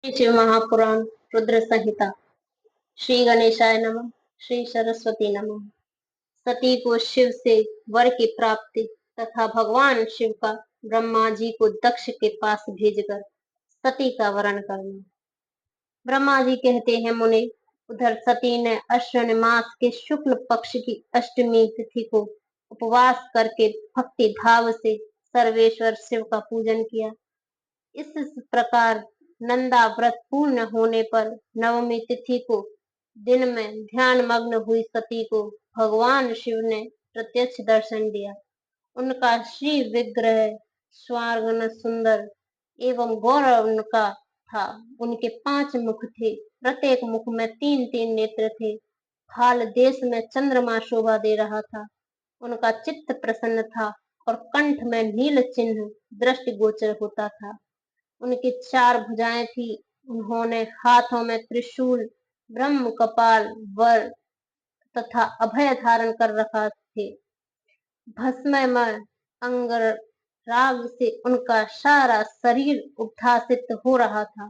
शिव महापुराण रुद्र संहिता। श्री गणेशाय नमः। श्री सरस्वती नमः। सती को शिव से वर की प्राप्ति तथा भगवान शिव का ब्रह्मा जी को दक्ष के पास भेजकर सती का वरण करना। ब्रह्मा जी कहते हैं, मुने, उधर सती ने अश्विन मास के शुक्ल पक्ष की अष्टमी तिथि को उपवास करके भक्ति भाव से सर्वेश्वर शिव का पूजन किया। इस प्रकार नंदा व्रत पूर्ण होने पर नवमी तिथि को दिन में ध्यान मग्न हुई सती को भगवान शिव ने प्रत्यक्ष दर्शन दिया। उनका श्री विग्रह स्वर्गन सुंदर एवं गौरव का था। उनके 5 मुख थे, प्रत्येक मुख में 3-3 नेत्र थे। हाल देश में चंद्रमा शोभा दे रहा था। उनका चित्त प्रसन्न था और कंठ में नील चिन्ह दृष्टि गोचर होता था। उनकी 4 भुजाएं थी। उन्होंने हाथों में त्रिशूल, ब्रह्म कपाल, वर तथा अभय धारण कर रखा थे। भस्ममय अंग राग से उनका सारा शरीर उद्भासित हो रहा था।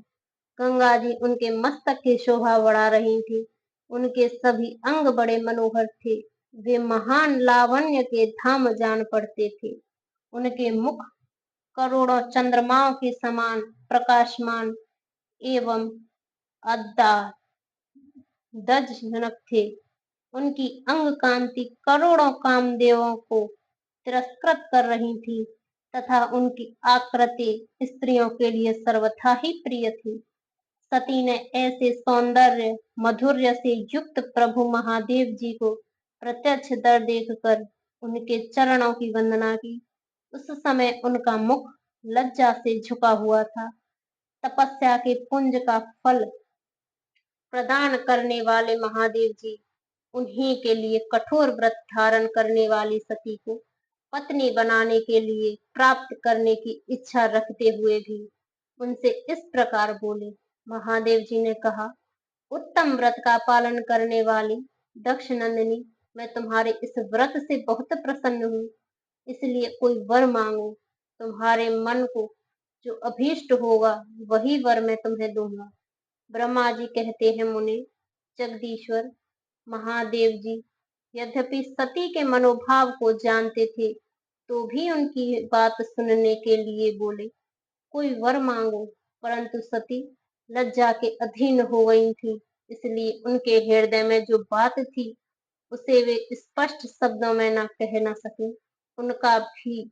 गंगा जी उनके मस्तक की शोभा बढ़ा रही थी। उनके सभी अंग बड़े मनोहर थे। वे महान लावण्य के धाम जान पड़ते थे। उनके मुख करोड़ों चंद्रमाओं के समान प्रकाशमान एवं दजनक थे। उनकी अंग कांति करोड़ों कामदेवों को तिरस्कृत कर रही थी तथा उनकी आकृति स्त्रियों के लिए सर्वथा ही प्रिय थी। सती ने ऐसे सौंदर्य माधुर्य से युक्त प्रभु महादेव जी को प्रत्यक्ष दर देखकर उनके चरणों की वंदना की। उस समय उनका मुख लज्जा से झुका हुआ था। तपस्या के पुंज का फल प्रदान करने वाले महादेव जी उन्हीं के लिए कठोर व्रत धारण करने वाली सती को पत्नी बनाने के लिए प्राप्त करने की इच्छा रखते हुए भी उनसे इस प्रकार बोले। महादेव जी ने कहा, उत्तम व्रत का पालन करने वाली दक्ष नंदिनी, मैं तुम्हारे इस व्रत से बहुत प्रसन्न हूँ, इसलिए कोई वर मांगो। तुम्हारे मन को जो अभीष्ट होगा वही वर मैं तुम्हें दूंगा। ब्रह्मा जी कहते हैं, मुने, जगदीश्वर महादेव जी यद्यपि सती के मनोभाव को जानते थे तो भी उनकी बात सुनने के लिए बोले, कोई वर मांगो। परंतु सती लज्जा के अधीन हो गई थी, इसलिए उनके हृदय में जो बात थी उसे वे स्पष्ट शब्दों में न कह न सके। उनका भी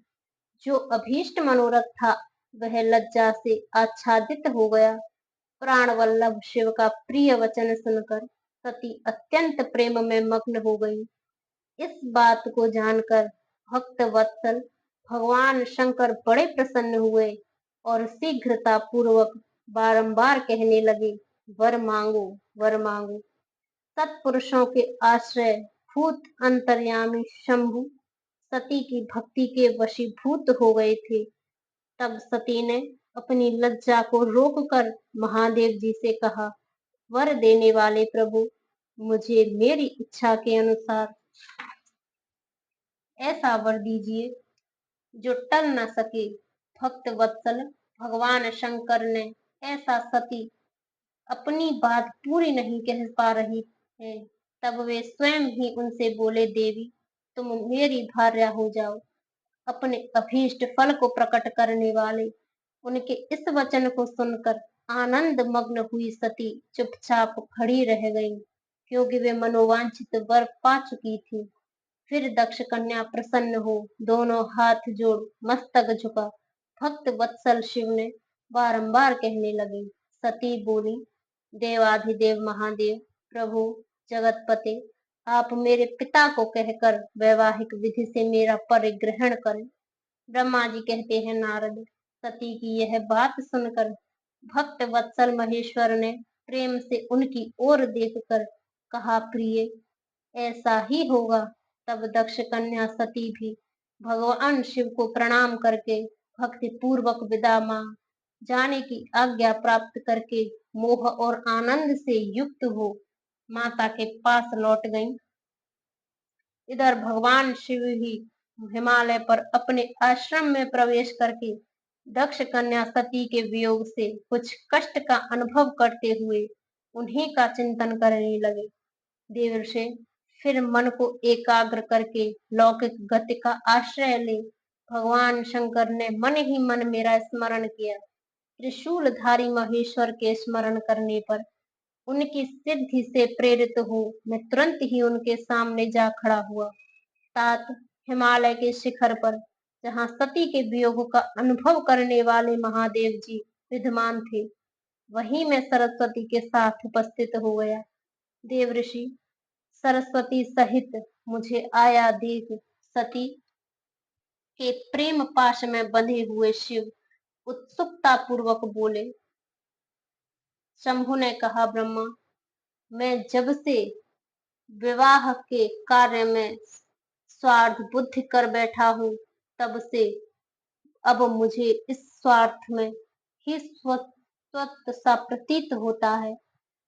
जो अभीष्ट मनोरथ था वह लज्जा से आच्छादित हो गया। प्राण वल्लभ शिव का प्रिय वचन सुनकर सती अत्यंत प्रेम में मग्न हो गई। इस बात को जानकर भक्त वत्सल भगवान शंकर बड़े प्रसन्न हुए और शीघ्रता पूर्वक बारंबार कहने लगे, वर मांगो, वर मांगो। सत्पुरुषों के आश्रय भूत अंतर्यामी शंभु सती की भक्ति के वशीभूत हो गए थे। तब सती ने अपनी लज्जा को रोककर महादेव जी से कहा, वर देने वाले प्रभु, मुझे मेरी इच्छा के अनुसार ऐसा वर दीजिए जो टल न सके। भक्त वत्सल भगवान शंकर ने ऐसा सती अपनी बात पूरी नहीं कह पा रही है, तब वे स्वयं ही उनसे बोले, देवी, तुम मेरी भार्या हो जाओ। अपने अभीष्ट फल को प्रकट करने वाले उनके इस वचन को सुनकर आनंद मग्न हुई सती चुपचाप खड़ी रह गई, क्योंकि वे मनोवांछित वर पा चुकी थी। फिर दक्ष कन्या प्रसन्न हो दोनों हाथ जोड़ मस्तक झुका भक्त वत्सल शिव ने बारंबार कहने लगे। सती बोली, देवाधिदेव महादेव, प्रभु जगतपते, आप मेरे पिता को कहकर वैवाहिक विधि से मेरा परिग्रहण करें। ब्रह्मा जी कहते हैं, नारद, सती की यह बात सुनकर भक्त वत्सल महेश्वर ने प्रेम से उनकी ओर देखकर कहा, प्रिय, ऐसा ही होगा। तब दक्ष कन्या सती भी भगवान शिव को प्रणाम करके भक्ति पूर्वक विदा मां जाने की आज्ञा प्राप्त करके मोह और आनंद से युक्त हो माता के पास लौट गई। इधर भगवान शिव ही हिमालय पर अपने आश्रम में प्रवेश करके दक्ष कन्या सती के वियोग से कुछ कष्ट का अनुभव करते हुए उन्हीं का चिंतन करने लगे। देवर्षि फिर मन को एकाग्र करके लौकिक गति का आश्रय ले भगवान शंकर ने मन ही मन मेरा स्मरण किया। त्रिशूलधारी महेश्वर के स्मरण करने पर उनकी सिद्धि से प्रेरित हो मैं तुरंत ही उनके सामने जा खड़ा हुआ। तात हिमालय के शिखर पर जहाँ सती के वियोग का अनुभव करने वाले महादेव जी विद्यमान थे, वहीं मैं सरस्वती के साथ उपस्थित हो गया। देवऋषि सरस्वती सहित मुझे आया देख सती के प्रेम पाश में बंधे हुए शिव उत्सुकता पूर्वक बोले। शंभु ने कहा, ब्रह्मा, मैं जब से विवाह के कार्य में स्वार्थ बुद्धि कर बैठा हूँ, तब से अब मुझे इस स्वार्थ में ही स्वत्व सा प्रतीत होता है।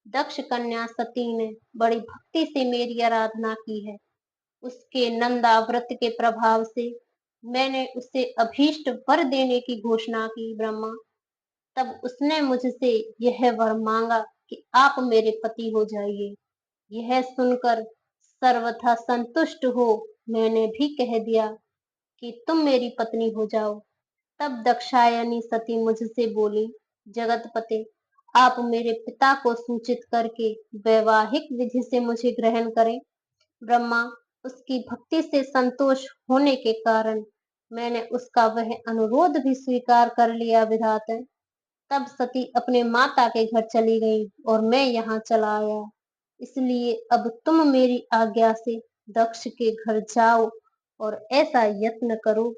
दक्ष कन्या सती ने बड़ी भक्ति से मेरी आराधना की है। उसके नंदा व्रत के प्रभाव से मैंने उसे अभीष्ट वर देने की घोषणा की। ब्रह्मा, तब उसने मुझसे यह वर मांगा कि आप मेरे पति हो जाइए। यह सुनकर सर्वथा संतुष्ट हो मैंने भी कह दिया कि तुम मेरी पत्नी हो जाओ। तब दक्षायनी सती मुझसे बोली, जगतपते, आप मेरे पिता को सूचित करके वैवाहिक विधि से मुझे ग्रहण करें। ब्रह्मा, उसकी भक्ति से संतोष होने के कारण मैंने उसका वह अनुरोध भी स्वीकार कर लिया विधाता। तब सती अपने माता के घर चली गई और मैं यहाँ चला आया। इसलिए अब तुम मेरी आज्ञा से दक्ष के घर जाओ और ऐसा यत्न करो।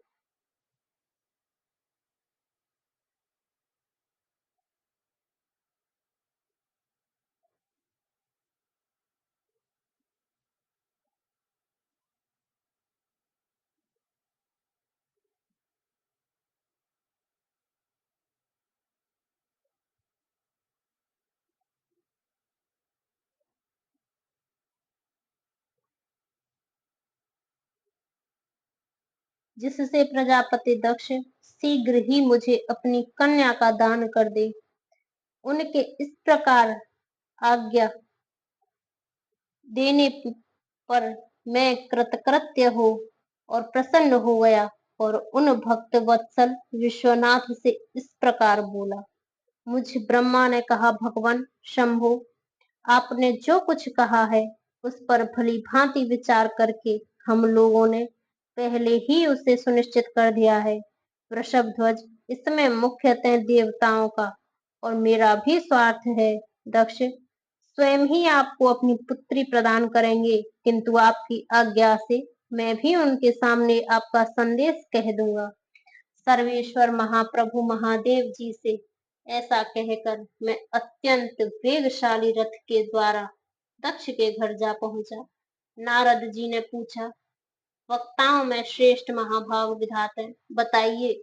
जिससे प्रजापति दक्ष शीघ्र ही मुझे अपनी कन्या का दान कर दे। उनके इस प्रकार आज्ञा देने पर मैं कृतकृत्य हो और प्रसन्न हो गया और उन भक्त वत्सल विश्वनाथ से इस प्रकार बोला। मुझ ब्रह्मा ने कहा, भगवान शंभु, आपने जो कुछ कहा है उस पर भली भांति विचार करके हम लोगों ने पहले ही उसे सुनिश्चित कर दिया है। वृषभ ध्वज, इसमें मुख्यतः देवताओं का और मेरा भी स्वार्थ है। दक्ष स्वयं ही आपको अपनी पुत्री प्रदान करेंगे, किंतु आपकी आज्ञा से मैं भी उनके सामने आपका संदेश कह दूंगा। सर्वेश्वर महाप्रभु महादेव जी से ऐसा कहकर मैं अत्यंत वेगशाली रथ के द्वारा दक्ष के घर जा पहुंचा। नारद जी ने पूछा, वक्ताओं में श्रेष्ठ महाभाव विधाता, बताइए,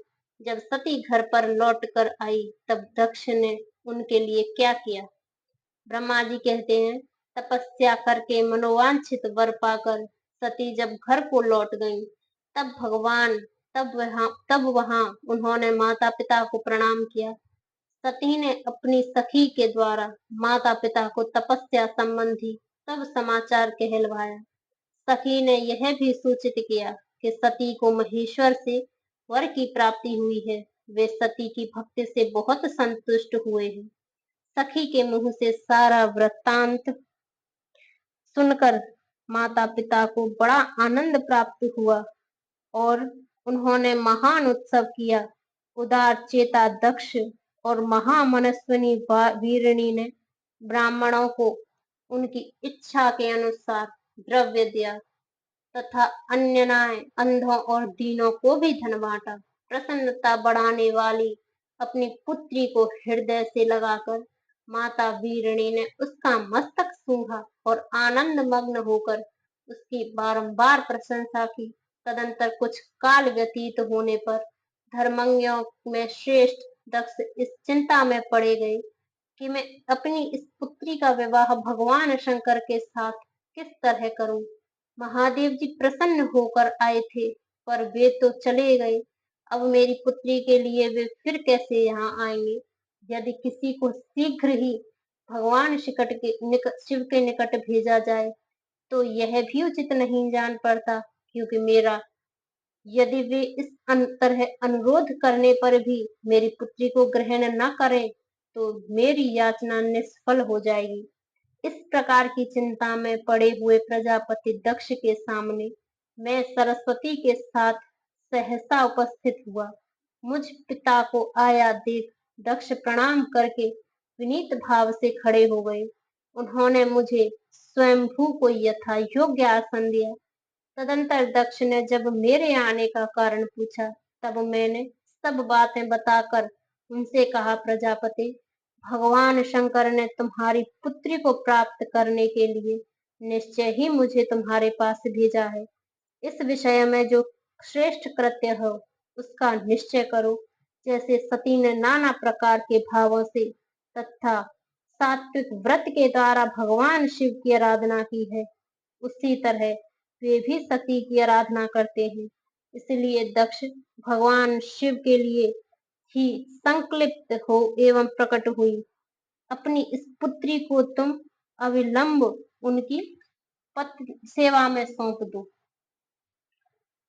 जब सती घर पर लौट कर आई तब दक्ष ने उनके लिए क्या किया? ब्रह्मा जी कहते हैं, तपस्या करके मनोवांछित वर पाकर सती जब घर को लौट गईं, तब भगवान तब वहां उन्होंने माता पिता को प्रणाम किया। सती ने अपनी सखी के द्वारा माता पिता को तपस्या संबंधी सब समाचार कहलवाया। सखी ने यह भी सूचित किया कि सती को महेश्वर से वर की प्राप्ति हुई है। वे सती की भक्ति से बहुत संतुष्ट हुए हैं। सखी के मुंह से सारा वृत्तांत सुनकर माता पिता को बड़ा आनंद प्राप्त हुआ और उन्होंने महान उत्सव किया। उदार चेता दक्ष और महामनस्विनी वीरणी ने ब्राह्मणों को उनकी इच्छा के अनुसार द्रव्य दिया तथा अन्यनाय अंधों और दीनों को भी धन बांटा। प्रसन्नता बढ़ाने वाली अपनी पुत्री को हृदय से लगाकर माता वीरणी ने उसका मस्तक सूंघा और आनंद मग्न होकर उसकी बारंबार प्रशंसा की। तदंतर कुछ काल व्यतीत होने पर धर्मज्ञों में श्रेष्ठ दक्ष इस चिंता में पड़े गए कि मैं अपनी इस पुत्री का विवाह भगवान शंकर के साथ किस तरह करूं। महादेव जी प्रसन्न होकर आए थे, पर वे तो चले गए। अब मेरी पुत्री के लिए वे फिर कैसे यहाँ आएंगे? यदि किसी को शीघ्र ही भगवान शिव के निकट भेजा जाए तो यह भी उचित नहीं जान पड़ता, क्योंकि मेरा यदि वे इस तरह अनुरोध करने पर भी मेरी पुत्री को ग्रहण न करें तो मेरी याचना निष्फल हो जाएगी। इस प्रकार की चिंता में पड़े हुए प्रजापति दक्ष के सामने मैं सरस्वती के साथ सहसा उपस्थित हुआ। मुझ पिता को आया देख दक्ष प्रणाम करके विनीत भाव से खड़े हो गए। उन्होंने मुझे स्वयंभू को यथा योग्य आसन दिया। तदंतर दक्ष ने जब मेरे आने का कारण पूछा, तब मैंने सब बातें बताकर उनसे कहा, प्रजापति, भगवान शंकर ने तुम्हारी पुत्री को प्राप्त करने के लिए निश्चय ही मुझे तुम्हारे पास भेजा है। इस विषय में जो श्रेष्ठ कृत्य हो उसका निश्चय करो। जैसे सती ने नाना प्रकार के भावों से तथा सात्विक व्रत के द्वारा भगवान शिव की आराधना की है, उसी तरह वे भी सती की आराधना करते हैं। इसलिए दक्ष भगवान शिव के लिए ही संकल्पित हो एवं प्रकट हुई। अपनी इस पुत्री को तुम अविलंब उनकी पत्नी सेवा में सौंप दो,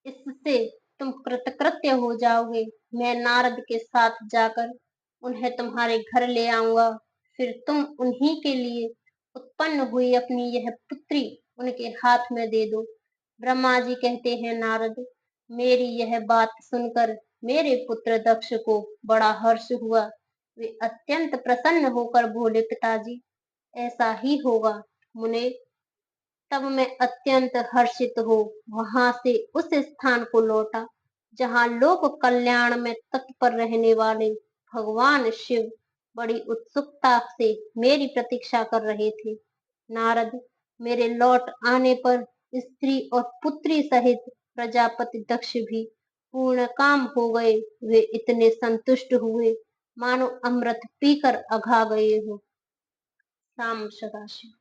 इससे तुम कृतकृत्य हो जाओगे। मैं नारद के साथ जाकर उन्हें तुम्हारे घर ले आऊंगा, फिर तुम उन्हीं के लिए उत्पन्न हुई अपनी यह पुत्री उनके हाथ में दे दो। ब्रह्मा जी कहते हैं, नारद, मेरी यह बात सुनकर मेरे पुत्र दक्ष को बड़ा हर्ष हुआ। वे अत्यंत प्रसन्न होकर बोले, पिताजी, ऐसा ही होगा मुने। तब मैं अत्यंत हर्षित हो वहां से उस स्थान को लौटा जहां लोक कल्याण में तत्पर रहने वाले भगवान शिव बड़ी उत्सुकता से मेरी प्रतीक्षा कर रहे थे। नारद, मेरे लौट आने पर स्त्री और पुत्री सहित प्रजापति दक्ष भी पूर्ण काम हो गए। वे इतने संतुष्ट हुए मानो अमृत पीकर अघा गए हो। राम सदाशिव।